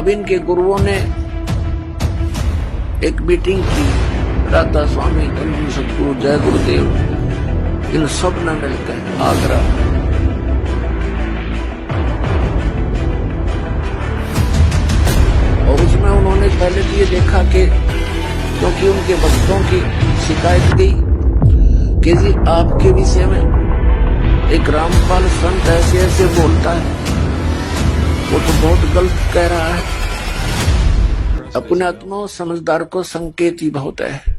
अब इनके गुरुओं ने एक मीटिंग की, राधा स्वामी, धनजी सतगुरु, जय गुरुदेव, इन सब ने मिलकर आगरा। और उसमें उन्होंने पहले तो ये देखा कि क्योंकि उनके भक्तों की शिकायत गई कि जी आपके विषय में एक रामपाल संत ऐसे ऐसे बोलता है, वो तो बहुत गलत कह रहा है। अपने आत्मा समझदार को संकेत ही बहुत है।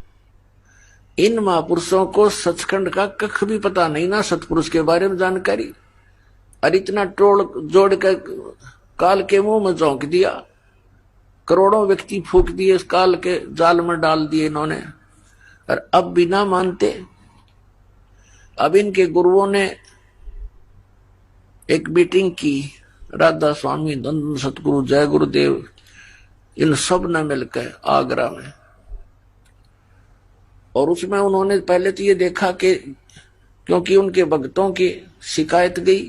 इन महापुरुषों को सचखंड का कख भी पता नहीं ना, सतपुरुष के बारे में जानकारी, और इतना टोल जोड़ कर काल के मुंह में झोंक दिया, करोड़ों व्यक्ति फूंक दिए, इस काल के जाल में डाल दिए इन्होंने, और अब भी ना मानते। अब इनके गुरुओं ने एक मीटिंग की, राधा स्वामी, धनजी सतगुरु, जय गुरुदेव, इन सब ने मिलकर आगरा में। और उसमें उन्होंने पहले तो ये देखा कि क्योंकि उनके भक्तों की शिकायत गई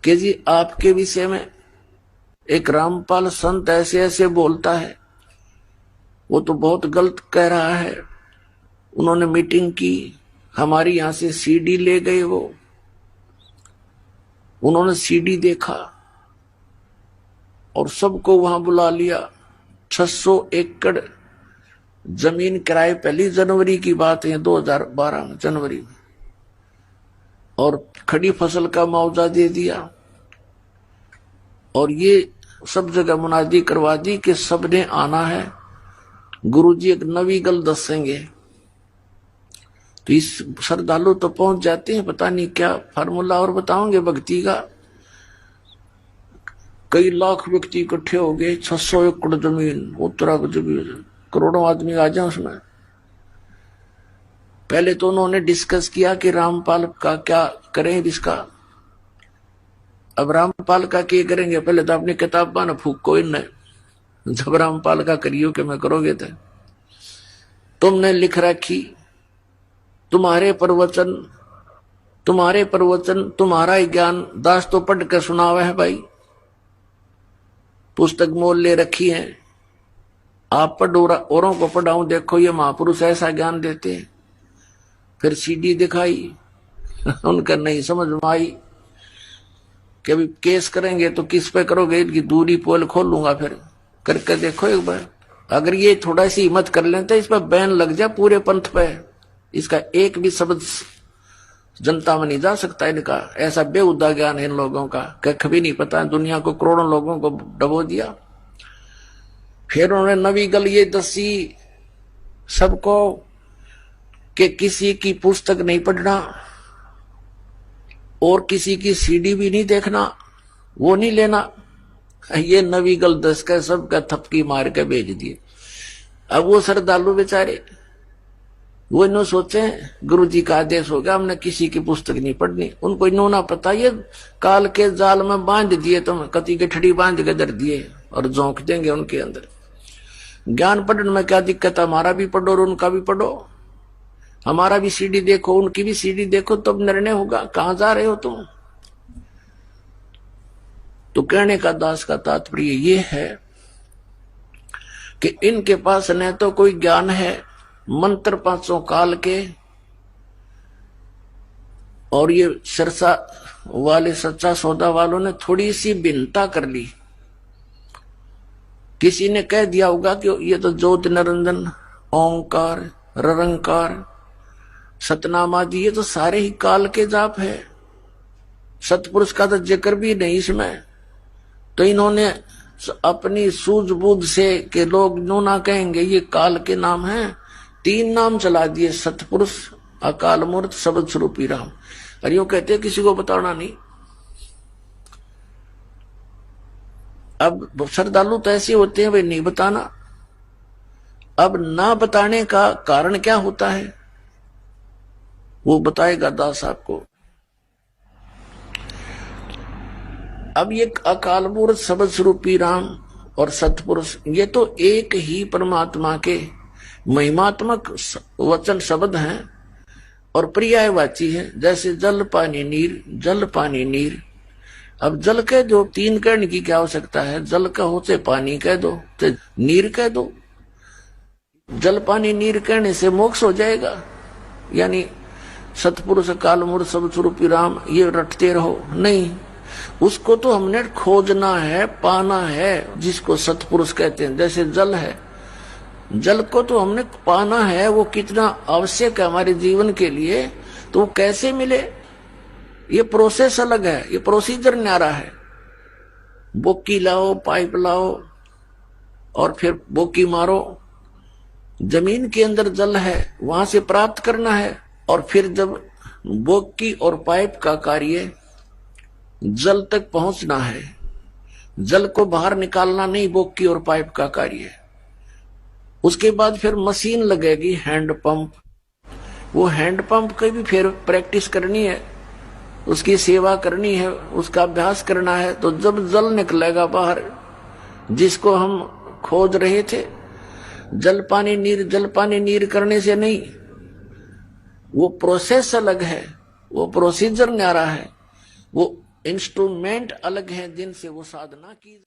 कि जी आपके विषय में एक रामपाल संत ऐसे ऐसे बोलता है, वो तो बहुत गलत कह रहा है। उन्होंने मीटिंग की, हमारी यहां से सीडी ले गए, वो उन्होंने सीडी देखा और सबको वहां बुला लिया। 600 एकड़ जमीन किराए, पहली जनवरी की बात है, 2012 में जनवरी में, और खड़ी फसल का मुआवजा दे दिया। और ये सब जगह मुनादी करवा दी कि सबने आना है, गुरुजी एक नवी गल दसेंगे। तो इस श्रद्धालु तो पहुंच जाते हैं, पता नहीं क्या फार्मूला और बताओगे भक्ति का। कई लाख व्यक्ति इकट्ठे हो गए, 600 एकड़ जमीन, उत्तराखंड जमीन, करोड़ों आदमी आ जाए उसमें। पहले तो उन्होंने डिस्कस किया कि रामपाल का क्या करें इसका। अब रामपाल का क्या करेंगे, पहले तो अपनी किताब न फूको इनने, जब रामपाल का करियो कि मैं करोगे थे। तुमने लिख रखी, तुम्हारे प्रवचन तुम्हारा ही ज्ञान दास तो पढ़ कर सुनावा है भाई, पुस्तक मोल ले रखी है, आप पढ़ो औरों को पढ़ाऊं, देखो ये महापुरुष ऐसा ज्ञान देते हैं। फिर सीडी दिखाई उनका नहीं समझ में आई कि अभी केस करेंगे तो किस पे करोगे, इनकी दूरी पोल खोलूंगा। फिर करके देखो एक बार, अगर ये थोड़ा सी हिम्मत कर लेते तो इस पर बैन लग जाए पूरे पंथ पे, इसका एक भी शब्द जनता में नहीं जा सकता इनका। ऐसा बेहुदा ज्ञान है इन लोगों का, कख भी नहीं पता, दुनिया को करोड़ों लोगों को डबो दिया। फिर उन्होंने नवी गल ये दसी सबको कि किसी की पुस्तक नहीं पढ़ना और किसी की सीडी भी नहीं देखना, वो नहीं लेना। ये नवी गल दस का सबका थपकी मार के भेज दिए। अब वो श्रद्धालु बेचारे वो इन्हों सोचे गुरुजी का आदेश हो गया, हमने किसी की पुस्तक नहीं पढ़नी। उनको इन्हों ना पता, ये काल के जाल में बांध दिए, तो कति के ठड़ी बांध के धर दिए और झोंक देंगे उनके अंदर। ज्ञान पढ़ने में क्या दिक्कत, हमारा भी पढ़ो और उनका भी पढ़ो, हमारा भी सीडी देखो उनकी भी सीडी देखो, तब निर्णय होगा कहां जा रहे हो तुम। तो कहने का दास का तात्पर्य ये है कि इनके पास न तो कोई ज्ञान है मंत्र 500 काल के, और ये सिरसा वाले सच्चा सौदा वालों ने थोड़ी सी भिन्नता कर ली। किसी ने कह दिया होगा कि ये तो ज्योति निरंजन, ओंकार, ररंकार, सतनाम आदि ये तो सारे ही काल के जाप है, सतपुरुष का तो जिक्र भी नहीं इसमें। तो इन्होंने अपनी सूझबूझ से कि लोग नो ना कहेंगे ये काल के नाम हैं, 3 नाम चला दिए, सतपुरुष, अकाल मूर्त, शब्द स्वरूपी राम। और यूं कहते हैं किसी को बताना नहीं। अब श्रद्धालु तो ऐसे होते हैं भाई नहीं बताना। अब ना बताने का कारण क्या होता है वो बताएगा दास आपको। अब ये अकाल मूर्त, शब्द स्वरूपी राम और सतपुरुष ये तो एक ही परमात्मा के महिमात्मक वचन शब्द हैं और पर्यायवाची है। जैसे जल पानी नीर, जल पानी नीर, अब जल कह दो, तीन कहने की क्या आवश्यकता है? जल कहो चाहे पानी कह दो चाहे नीर कह दो। जल पानी नीर कहने से मोक्ष हो जाएगा, यानी सतपुरुष काल मूर्त सब स्वरूपी राम ये रटते रहो, नहीं। उसको तो हमने खोजना है, पाना है, जिसको सतपुरुष कहते हैं। जैसे जल है, जल को तो हमने पाना है, वो कितना आवश्यक है हमारे जीवन के लिए, तो वो कैसे मिले? ये प्रोसेस अलग है, ये प्रोसीजर न्यारा है। बोकी लाओ, पाइप लाओ और फिर बोकी मारो। जमीन के अंदर जल है, वहां से प्राप्त करना है, और फिर जब बोकी और पाइप का कार्य जल तक पहुंचना है, जल को बाहर निकालना नहीं बोकी और पाइप का कार्य है। उसके बाद फिर मशीन लगेगी, हैंड पंप। वो हैंड पंप की भी फिर प्रैक्टिस करनी है, उसकी सेवा करनी है, उसका अभ्यास करना है। तो जब जल निकलेगा बाहर, जिसको हम खोज रहे थे, जल पानी नीर करने से नहीं, वो प्रोसेस अलग है, वो प्रोसीजर न्यारा है, वो इंस्ट्रूमेंट अलग है जिनसे वो साधना की।